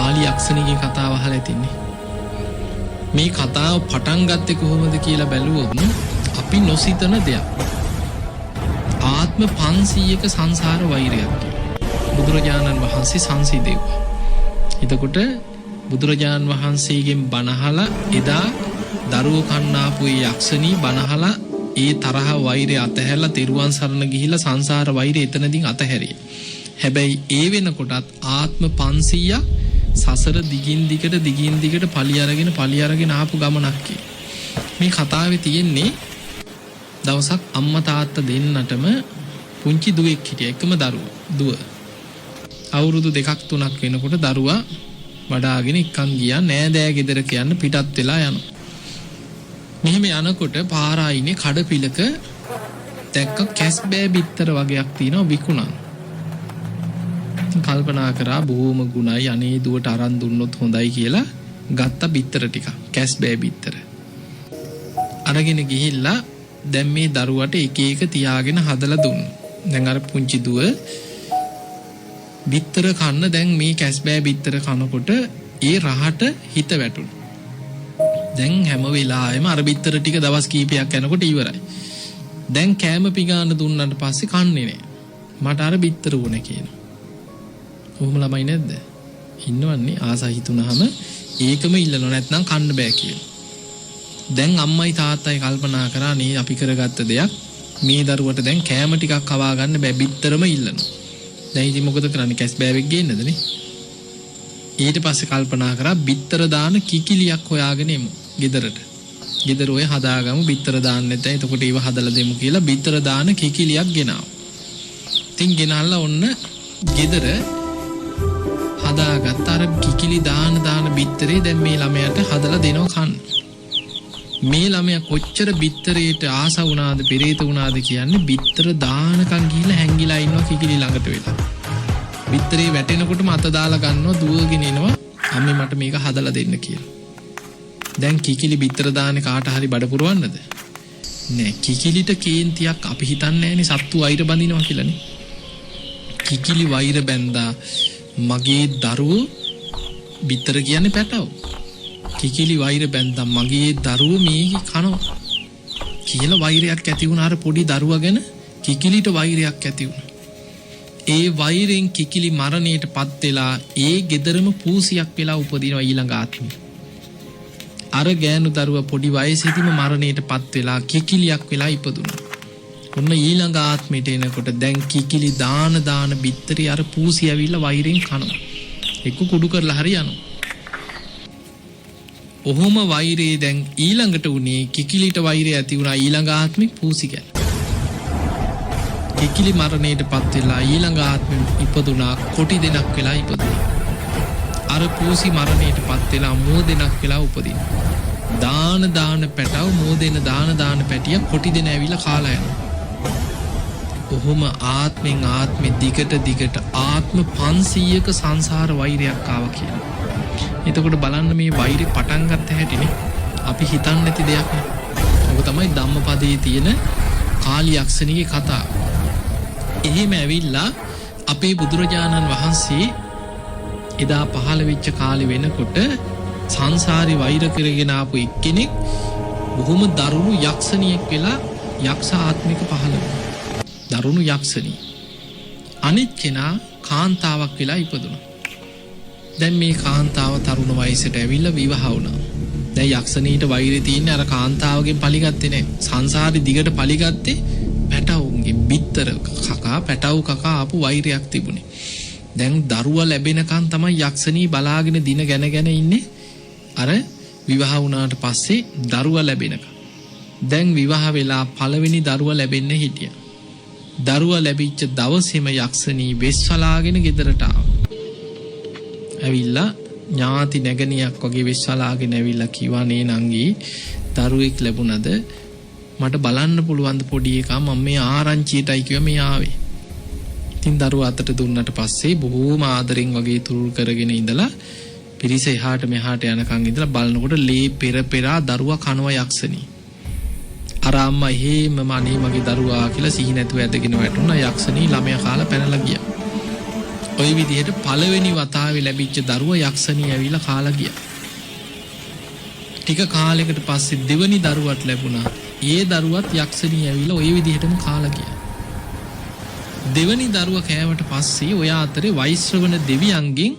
කාලි යක්ෂණියගේ කතාව අහලා ඇතින්නේ. මේ කතාව පටන් ගත්තේ කොහොමද කියලා බැලුවොත් අපි නොසිතන දෙයක්. ආත්ම 500ක සංසාර වෛරයක් බුදුරජාණන් වහන්සේ සංසිඳෙව්වා. එතකොට බුදුරජාණන් වහන්සේගෙන් බණහලා එදා දරුවෝ කන්නාපු ඒ යක්ෂණී බණහලා ඒ තරහ වෛරය අතහැරලා තෙරුවන් සරණ ගිහිලා සංසාර වෛරය එතනදී අතහැරියා. හැබැයි ඒ වෙනකොටත් ආත්ම 500ක් සසර දිගින් දිගට පලි අරගෙන ආපු ගමනක් මේ කතාවේ තියෙන්නේ. දවසක් අම්මා තාත්තා දෙන්නටම පුංචි දුවෙක් හිටියා. එකම දුව. අවුරුදු 2-3ක් වෙනකොට දරුවා වඩාගෙන එක්කන් ගියා නෑදෑ ගෙදරක යන්න පිටත් වෙලා යනවා. මෙහෙම යනකොට පාරායිනේ කඩපිලක දැක්ක කැස්බෑ බිත්තර වගේක් තියෙනවා විකුණන්. කල්පනා කරා බොහොම ගුණයි අනේ දුවට අරන් දුන්නොත් හොඳයි කියලා ගත්ත බිත්තර ටික කැස්බෑ බිත්තර. අරගෙන ගිහිල්ලා දැන් මේ දරුවට එක එක තියාගෙන හදලා දුන්නා. දැන් අර පුංචි දුව බිත්තර කන්න දැන් මේ කැස්බෑ බිත්තර කනකොට ඒ රහට හිත වැටුණා. දැන් හැම වෙලාවෙම අර බිත්තර ටික දවස් කීපයක් යනකොට ඉවරයි. දැන් කෑම පිඟාන දුන්නාට පස්සේ කන්නේ නෑ. මට අර බිත්තර ඕනේ කියනවා. කොහොම ළමයි නැද්ද? ඉන්නවන්නේ ආසයි හිතුනහම ඒකම ඉල්ලනවා නැත්නම් කන්න බෑ කියලා. දැන් අම්මයි තාත්තයි කල්පනා කරා නේ අපි කරගත්ත දෙයක් මේ දරුවට දැන් කෑම ටිකක් කවා ගන්න බෑ බිත්තරම ඉල්ලනවා. දැන් ඉතින් මොකද කරන්නේ? කැස්බෑවෙක් ගේන්නද නේ? ඊට පස්සේ කල්පනා කරා බිත්තර දාන කිකිලියක් හොයාගෙන එමු ගෙදරට. ගෙදර ඔය හදාගමු බිත්තර දාන්න නැත්නම් එතකොට ඒව හදලා දෙමු කියලා බිත්තර දාන කිකිලියක් ගෙනාවා. ඉතින් ගෙනල්ලා ඔන්න ගෙදර හදාගත්ත අර කිකිලි දාන බිත්තරේ දැන් මේ ළමයාට හදලා දෙනවා කන්න. මේ ළමයා කොච්චර බිත්තරේට ආස වුණාද පෙරේත වුණාද කියන්නේ බිත්තර දානකම් ගිහිල්ලා හැංගිලා ඉන්නවා කිකිලි ළඟට වෙලා. බිත්තරේ වැටෙනකොටම අත දාලා ගන්නවා දුවගෙන එනවා අම්මේ මට මේක හදලා දෙන්න කියලා. දැන් කිකිලි බිත්තර දාන්නේ කාට හරි බඩ පුරවන්නද? නෑ කිකිලිට කේන්තියක් අපි හිතන්නේ නෑනේ සත්තු වෛර බඳිනවා කියලානේ. කිකිලි වෛර බැඳා මගේ දරුවෝ බිත්තර කියන්නේ පැටව. කිකිලි වෛර බැඳා මගේ දරුවෝ මේක කනවා කියලා වෛරයක් ඇති වුණා අර පොඩි දරුවා ගැන කිකිලිට වෛරයක් ඇති වුණා. ඒ වෛරෙන් කිකිලි මරණයටපත් වෙලා ඒ ගෙදරම පූසියක් වෙලා උපදිනවා ඊළඟ ආත්මෙ. අර ගෑනු දරුවා පොඩි වයසේදීම මරණයටපත් වෙලා කිකිලියක් වෙලා ඉපදුණා. ඔන්න ඊළඟ ආත්මෙට එනකොට දැන් කිකිලි දාන බිත්තරේ අර පූසි ඇවිල්ලා වෛරෙන් කනවා. එක්ක කුඩු කරලා හරි යනවා. ඔහොම වෛරේ දැන් ඊළඟට උනේ කිකිලිට වෛරය ඇති වුණා ඊළඟ ආත්මෙ පූසි ගැන. කිකිලි මරණයටපත් වෙලා ඊළඟ ආත්මෙ ඉපදුනා කොටි දෙනක් වෙලා ඉපදුනා. අර පූසි මරණයටපත් වෙලා මෝ දෙනක් වෙලා උපදිනවා. දාන පැටව මෝ දෙන දාන පැටිය කොටි දෙන ඇවිල්ලා කාලා යනවා. ඔහොම ආත්මෙන් ආත්මෙ දිගට ආත්ම 500ක සංසාර වෛරයක් ආවා කියලා. එතකොට බලන්න මේ වෛරය පටන් ගත්ත හැටිනේ. අපි හිතන්නේ නැති දෙයක් නේ. ඔක තමයි ධම්මපදයේ තියෙන කාලි යක්ෂණියේ කතාව. එහෙම ඇවිල්ලා අපේ බුදුරජාණන් වහන්සේ එදා පහළ වෙච්ච කාලේ වෙනකොට සංසාරේ වෛර කරගෙන ආපු එක්කෙනෙක් බොහොම දරුණු යක්ෂණියෙක් වෙලා යක්ෂ ආත්මික පහළ වුණා. දරුණු යක්ෂණිය. අනිත් කෙනා කාන්තාවක් වෙලා ඉපදුණා. දැන් මේ කාන්තාව තරුණ වයසට ඇවිල්ලා විවාහ වුණා. දැන් යක්ෂණීට වෛරය තියෙන්නේ අර කාන්තාවගෙන් පලිගත්තේ නැහැ. සංසාරේ දිගට පලිගත්තේ පැටවුන්ගේ බිත්තර කකා පැටවු කකා ආපු වෛරයක් තිබුණේ. දැන් දරුවා ලැබෙනකන් තමයි යක්ෂණී බලාගෙන දින ගැන ඉන්නේ. අර විවාහ වුණාට පස්සේ දරුවා ලැබෙනකන්. දැන් විවාහ වෙලා පළවෙනි දරුවා ලැබෙන්න හිටියා. දරුවා ලැබිච්ච දවසේම යක්ෂණී වෙස්වලාගෙන ගෙදරට ආවා. ඇවිල්ලා ඥාති නැගණියක් වගේ වෙස්වලාගෙන ඇවිල්ලා කිව්වා නේ නංගී දරුවෙක් ලැබුණද මට බලන්න පුළුවන් ද පොඩි එකා මම මේ ආරංචියටයි කිව්වා මේ ආවේ. ඉතින් දරුවා අතට දුන්නට පස්සේ බොහෝම ආදරෙන් වගේ තුරුල් කරගෙන ඉඳලා පිරිස එහාට මෙහාට යනකන් ඉඳලා බලනකොට ලේ පෙරා දරුවා කනවා යක්ෂණී. අර අම්මා එහෙමම අනේ මගේ දරුවා කියලා සිහි නැතුව ඇදගෙන වැටුණා. යක්ෂණී ළමයා කාලා පැනලා ගියා. ඔය විදිහට පළවෙනි වතාවේ ලැබිච්ච දරුවා යක්ෂණිය ඇවිල්ලා කාලා ගියා. ටික කාලයකට පස්සේ දෙවනි දරුවත් ලැබුණා. ඒ දරුවත් යක්ෂණිය ඇවිල්ලා ඔය විදිහටම කාලා ගියා. දෙවනි දරුවා කෑවට පස්සේ ඔය අතරේ වෛශ්‍රවණ දෙවියන්ගෙන්